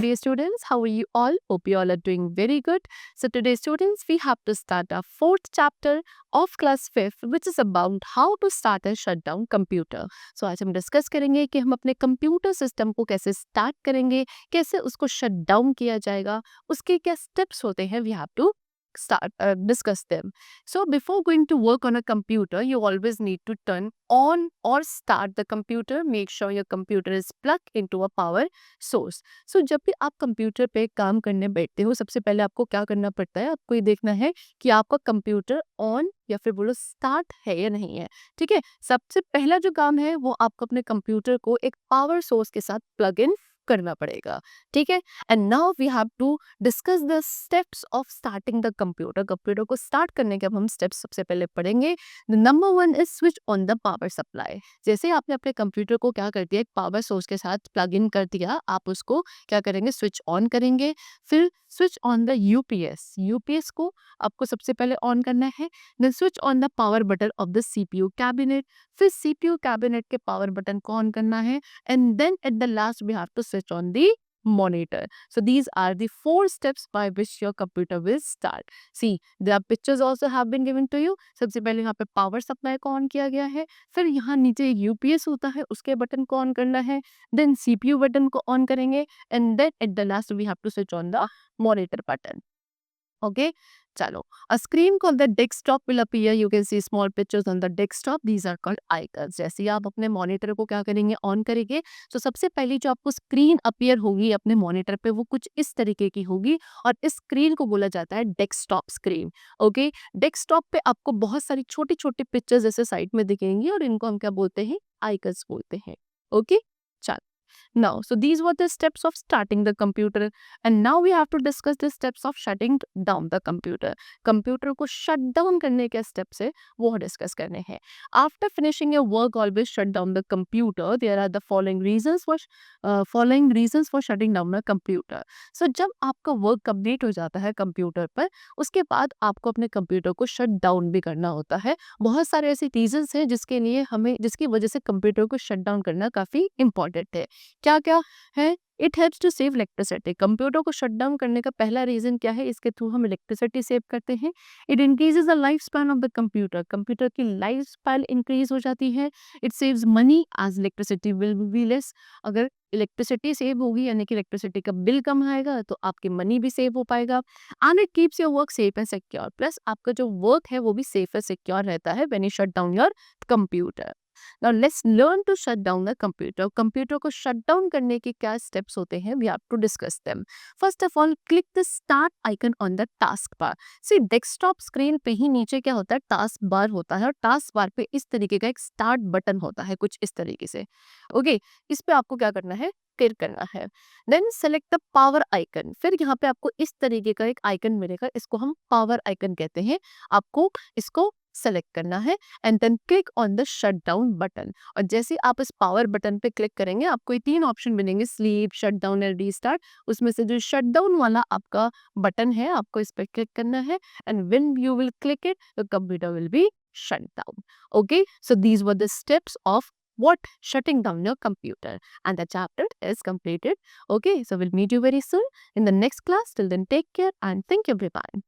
dear students, how are you all? Hope you all are doing very good. So today students, we have to start our fourth chapter of class 5th, which is about how to start and shut down computer. So आज हम discuss करेंगे कि हम अपने computer system को कैसे start करेंगे, कैसे उसको शट डाउन किया जाएगा, उसके क्या स्टेप्स होते हैं, we have to discuss them. So before going to work on a computer, you always need to turn on or start the computer. Make sure your computer is plugged into a power source. So जब भी आप computer पे काम करने बैठते हो, सबसे पहले आपको क्या करना पड़ता है, आपको ये देखना है कि आपका कंप्यूटर ऑन या फिर बोलो स्टार्ट है या नहीं है. ठीक है, सबसे पहला जो काम है वो आपको अपने कंप्यूटर को एक पावर सोर्स के साथ प्लग इन करना पड़ेगा. ठीक है, and now we have to discuss the steps of starting the computer. Computer को स्टार्ट करने के अब हम स्टेप्स सबसे पहले पढ़ेंगे. The number 1 is switch on the power supply. जैसे आपने अपने कंप्यूटर को क्या कर दिया, एक पावर सोर्स के साथ प्लग इन कर दिया, आप उसको क्या करेंगे, स्विच ऑन करेंगे. फिर switch on the UPS. UPS को आपको सबसे पहले ऑन करना है. Then switch on the power button of the CPU cabinet. फिर सीपीयू कैबिनेट के पावर बटन को ऑन करना है. And then at the last we have to switch on the monitor. So these are the 4 steps by which your computer will start. See, the pictures also have been given to you. सबसे पहले यहाँ पे power supply को on किया गया है, फिर यहाँ नीचे यूपीएस होता है, उसके बटन को ऑन करना है, देन सीपीयू बटन को ऑन करेंगे, and then at the last we have to switch on the monitor button. Okay, chalo. A screen called the desktop will appear. You can see small pictures on the desktop. These are called icons. जैसे ही आप अपने monitor को क्या करेंगे, on करेंगे, तो सबसे पहली जो आपको स्क्रीन अपीयर होगी अपने मॉनिटर पे वो कुछ इस तरीके की होगी, और इस स्क्रीन को बोला जाता है डेस्कटॉप स्क्रीन. ओके, डेस्कटॉप पे आपको बहुत सारी छोटी छोटी पिक्चर्स ऐसे साइड में दिखेंगी और इनको हम क्या बोलते हैं, आइकन्स बोलते हैं. ओके, चलो. Now, so these were the steps of starting the computer, and now we have to discuss the steps of shutting down the computer. Computer को shut down करने के steps है वो discuss करने हैं. After finishing your work, always shut down the computer. There are the following reasons for shutting down the computer. So जब आपका work complete हो जाता है कंप्यूटर पर, उसके बाद आपको अपने कंप्यूटर को shut down भी करना होता है. बहुत सारे ऐसे reasons हैं जिसकी वजह से कंप्यूटर को shut down करना काफी important है. क्या क्या है? It helps to save electricity. Computer को शट डाउन करने का पहला रीजन क्या है, इसके थ्रू हम इलेक्ट्रिसिटी सेव करते हैं. It increases the life span of the computer. Computer की लाइफ स्पैन इंक्रीज हो जाती है. It saves money as electricity will be less. अगर इलेक्ट्रिसिटी सेव होगी यानी कि इलेक्ट्रिसिटी का बिल कम आएगा तो आपकी मनी भी सेव हो पाएगा. And it keeps your work safe and secure. Plus आपका जो वर्क है वो भी सेफ एंड सिक्योर रहता है when you shut down your computer. Now let's learn to shut down the computer. Computer को शट डाउन करने के क्या स्टेप्स होते हैं, we have to discuss them. First of all, click the start icon on the task bar. See, desktop screen पे ही नीचे क्या होता है, टास्क बार होता है, और टास्क बार पे इस तरीके का एक स्टार्ट बटन होता है कुछ इस तरीके से. ओके, इस पे आपको क्या करना है, क्लिक करना है. Then select the power icon. फिर यहाँ पे आपको इस तरीके का एक आइकन मिलेगा, इसको हम पावर आइकन कहते हैं. आपको इसको सेलेक्ट करना है and then click on the shut down button. और जैसे आप इस पावर बटन पे क्लिक करेंगे आपको ये 3 ऑप्शन मिलेंगे, sleep, shut down and restart. उसमें से जो शट डाउन वाला आपका बटन है आपको इस पे क्लिक करना है, and when you will click it the computer will be shut down. Okay, so these were the steps of what shutting down your computer, and the chapter is completed. Okay, so we'll meet you very soon in the next class. Till then, take care and thank you everyone.